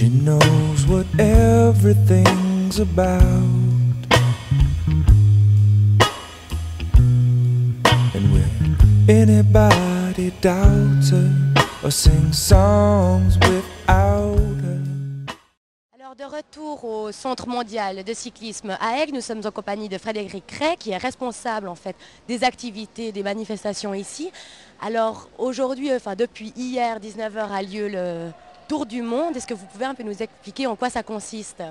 She knows what everything's about. And when anybody doubts her or sings songs without her. Alors de retour au Centre mondial de cyclisme à Aigues, nous sommes en compagnie de Frédéric Ray qui est responsable en fait des activités, des manifestations ici. Alors aujourd'hui, depuis hier 19h a lieu le Tour du Monde. Est-ce que vous pouvez un peu nous expliquer en quoi ça consiste?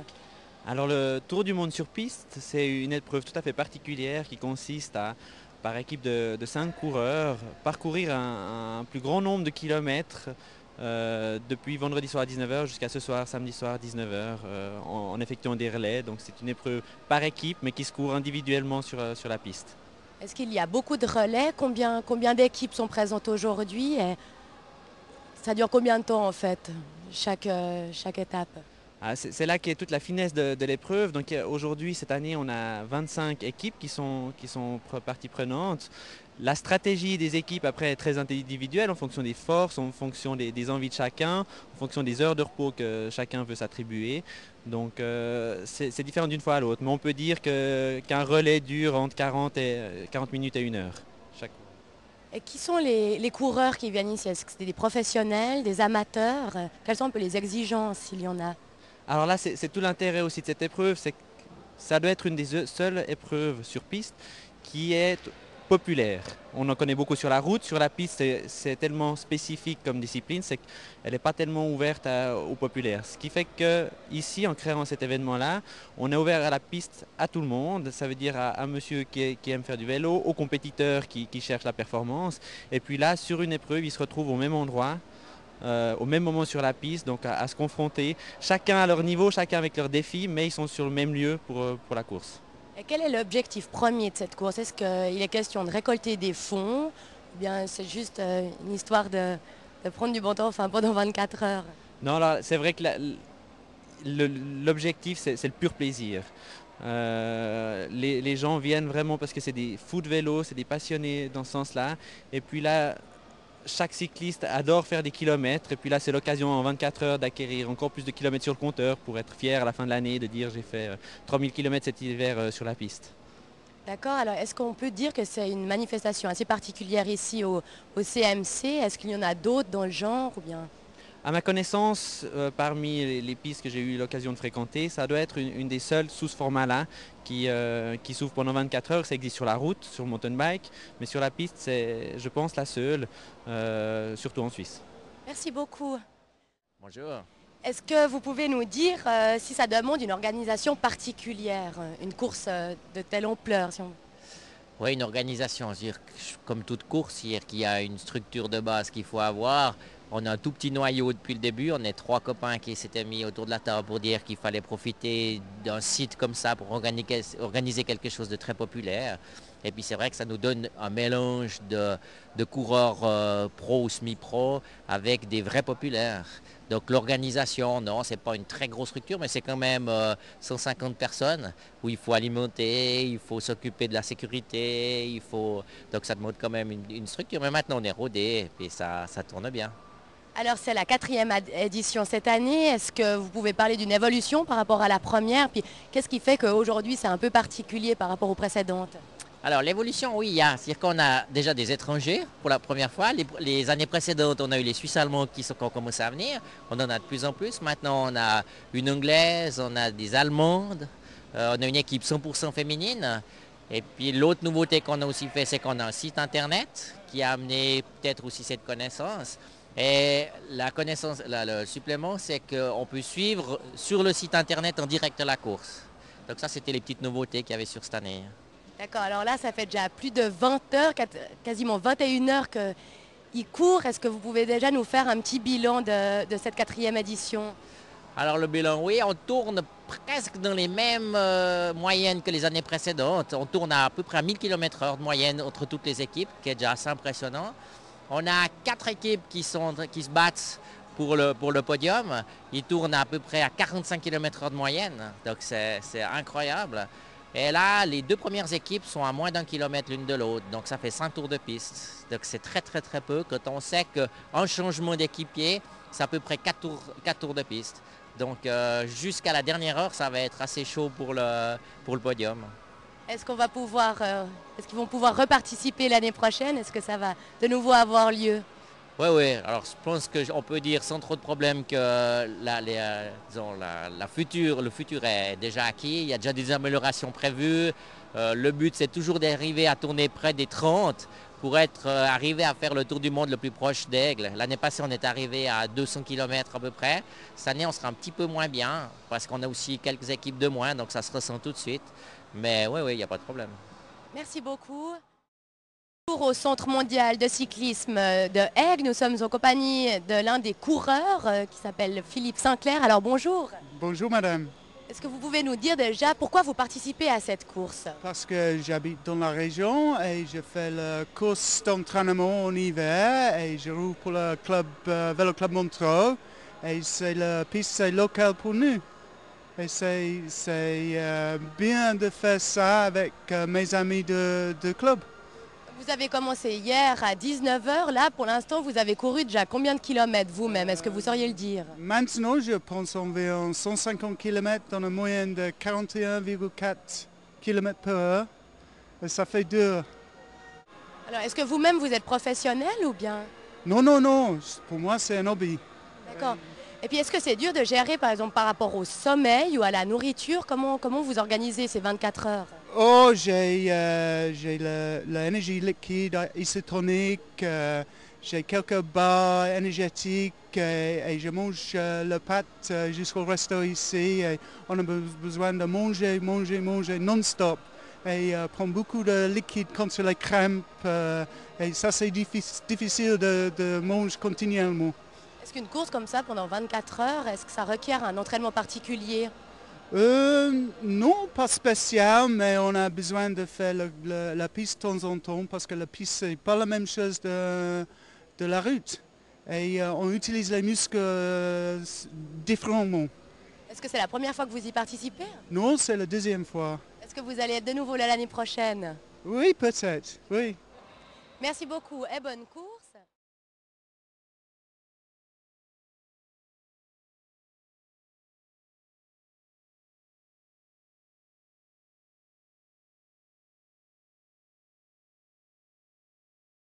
Alors le Tour du Monde sur piste, c'est une épreuve tout à fait particulière qui consiste à, par équipe de 5 coureurs, parcourir un plus grand nombre de kilomètres depuis vendredi soir à 19h jusqu'à ce soir, samedi soir à 19h, en effectuant des relais. Donc c'est une épreuve par équipe mais qui se court individuellement sur la piste. Est-ce qu'il y a beaucoup de relais? Combien d'équipes sont présentes aujourd'hui? Et ça dure combien de temps en fait, chaque étape? C'est là qu'est toute la finesse de l'épreuve. Donc aujourd'hui, cette année, on a 25 équipes qui sont partie prenante. La stratégie des équipes après est très individuelle en fonction des forces, en fonction des envies de chacun, en fonction des heures de repos que chacun veut s'attribuer. Donc c'est différent d'une fois à l'autre. Mais on peut dire qu'un relais dure entre 40 minutes et 1 heure. Et qui sont les coureurs qui viennent ici? Est-ce que c'est des professionnels, des amateurs? Quelles sont un peu les exigences s'il y en a? Alors là, c'est tout l'intérêt aussi de cette épreuve, c'est que ça doit être une des seules épreuves sur piste qui est populaire. On en connaît beaucoup sur la route, sur la piste c'est tellement spécifique comme discipline, c'est qu'elle n'est pas tellement ouverte aux populaires. Ce qui fait qu'ici, en créant cet événement-là, on est ouvert à la piste à tout le monde. Ça veut dire à monsieur qui aime faire du vélo, aux compétiteurs qui cherchent la performance. Et puis là, sur une épreuve, ils se retrouvent au même endroit, au même moment sur la piste, donc à se confronter, chacun à leur niveau, chacun avec leurs défis, mais ils sont sur le même lieu pour la course. Et quel est l'objectif premier de cette course? Est-ce qu'il est question de récolter des fonds ou bien c'est juste une histoire de prendre du bon temps pendant 24 heures? Non, là, c'est vrai que l'objectif, c'est le pur plaisir. Les gens viennent vraiment parce que c'est des fous de vélo, c'est des passionnés dans ce sens-là. Et puis là, chaque cycliste adore faire des kilomètres et puis là c'est l'occasion en 24 heures d'acquérir encore plus de kilomètres sur le compteur pour être fier à la fin de l'année de dire j'ai fait 3000 km cet hiver sur la piste. D'accord, alors est-ce qu'on peut dire que c'est une manifestation assez particulière ici au CMC? Est-ce qu'il y en a d'autres dans le genre ou bien? À ma connaissance, parmi les pistes que j'ai eu l'occasion de fréquenter, ça doit être une des seules sous ce format-là qui s'ouvre pendant 24 heures. Ça existe sur la route, sur le mountain bike, mais sur la piste, c'est, je pense, la seule, surtout en Suisse. Merci beaucoup. Bonjour. Est-ce que vous pouvez nous dire si ça demande une organisation particulière, une course de telle ampleur si on... Oui, une organisation, comme toute course, c'est-à-dire qu'il y a une structure de base qu'il faut avoir. On a un tout petit noyau depuis le début. On est 3 copains qui s'étaient mis autour de la table pour dire qu'il fallait profiter d'un site comme ça pour organiser quelque chose de très populaire. Et puis c'est vrai que ça nous donne un mélange de coureurs pro ou semi-pro avec des vrais populaires. Donc l'organisation, non, c'est pas une très grosse structure, mais c'est quand même 150 personnes où il faut alimenter, il faut s'occuper de la sécurité, donc ça demande quand même une structure. Mais maintenant on est rodé et ça tourne bien. Alors c'est la 4e édition cette année. Est-ce que vous pouvez parler d'une évolution par rapport à la première? Puis qu'est-ce qui fait qu'aujourd'hui c'est un peu particulier par rapport aux précédentes? Alors l'évolution, oui, il y a. C'est-à-dire qu'on a déjà des étrangers pour la première fois. Les années précédentes, on a eu les Suisses allemands qui ont commencé à venir. On en a de plus en plus. Maintenant, on a une Anglaise, on a des Allemandes. On a une équipe 100% féminine. Et puis l'autre nouveauté qu'on a aussi fait, c'est qu'on a un site internet qui a amené peut-être aussi cette connaissance. Et la connaissance, le supplément, c'est qu'on peut suivre sur le site internet en direct la course. Donc ça, c'était les petites nouveautés qu'il y avait sur cette année. D'accord, alors là, ça fait déjà plus de 20 heures, quasiment 21 heures qu'il court. Est-ce que vous pouvez déjà nous faire un petit bilan de cette 4e édition? Alors le bilan, oui, on tourne presque dans les mêmes moyennes que les années précédentes. On tourne à peu près à 1000 km/h de moyenne entre toutes les équipes, qui est déjà assez impressionnant. On a 4 équipes qui se battent pour le podium. Ils tournent à peu près à 45 km/h de moyenne, donc c'est incroyable. Et là, les 2 premières équipes sont à moins d'1 kilomètre l'une de l'autre, donc ça fait 5 tours de piste. Donc c'est très peu quand on sait qu'un changement d'équipier, c'est à peu près 4 tours de piste. Donc jusqu'à la dernière heure, ça va être assez chaud pour le podium. Est-ce est-ce qu'ils vont pouvoir reparticiper l'année prochaine? Est-ce que ça va de nouveau avoir lieu? Oui, oui. Alors je pense qu'on peut dire sans trop de problème que le futur est déjà acquis. Il y a déjà des améliorations prévues. Le but, c'est toujours d'arriver à tourner près des 30 pour arriver à faire le tour du monde le plus proche d'Aigle. L'année passée, on est arrivé à 200 km à peu près. Cette année, on sera un petit peu moins bien parce qu'on a aussi quelques équipes de moins, donc ça se ressent tout de suite. Mais oui, oui, il n'y a pas de problème. Merci beaucoup. Au Centre mondial de cyclisme de Aigle, nous sommes en compagnie de l'un des coureurs qui s'appelle Philippe Sinclair. Alors bonjour. Bonjour madame. Est-ce que vous pouvez nous dire déjà pourquoi vous participez à cette course? Parce que j'habite dans la région et je fais la course d'entraînement en hiver et je roule pour le club Vélo Club Montreux et c'est la piste locale pour nous. Et c'est bien de faire ça avec mes amis de club. Vous avez commencé hier à 19 h. Là, pour l'instant, vous avez couru déjà combien de kilomètres vous-même? Est-ce que vous sauriez le dire? Maintenant, je pense environ 150 km dans une moyenne de 41,4 km par heure. Et ça fait dur. Alors, est-ce que vous-même, vous êtes professionnel ou bien? Non, non, non. Pour moi, c'est un hobby. D'accord. Et puis, est-ce que c'est dur de gérer, par exemple, par rapport au sommeil ou à la nourriture? Comment vous organisez ces 24 heures? Oh, j'ai l'énergie liquide isotonique, j'ai quelques barres énergétiques et je mange le pâte jusqu'au resto ici. Et on a besoin de manger non-stop et prendre beaucoup de liquide contre les crampes. Et ça, c'est difficile de manger continuellement. Est-ce qu'une course comme ça pendant 24 heures, est-ce que ça requiert un entraînement particulier? Non, pas spécial, mais on a besoin de faire la piste de temps en temps parce que la piste, c'est pas la même chose de la route. Et on utilise les muscles différemment. Est-ce que c'est la première fois que vous y participez? Non, c'est la deuxième fois. Est-ce que vous allez être de nouveau là l'année prochaine? Oui, peut-être, oui. Merci beaucoup et bonne course.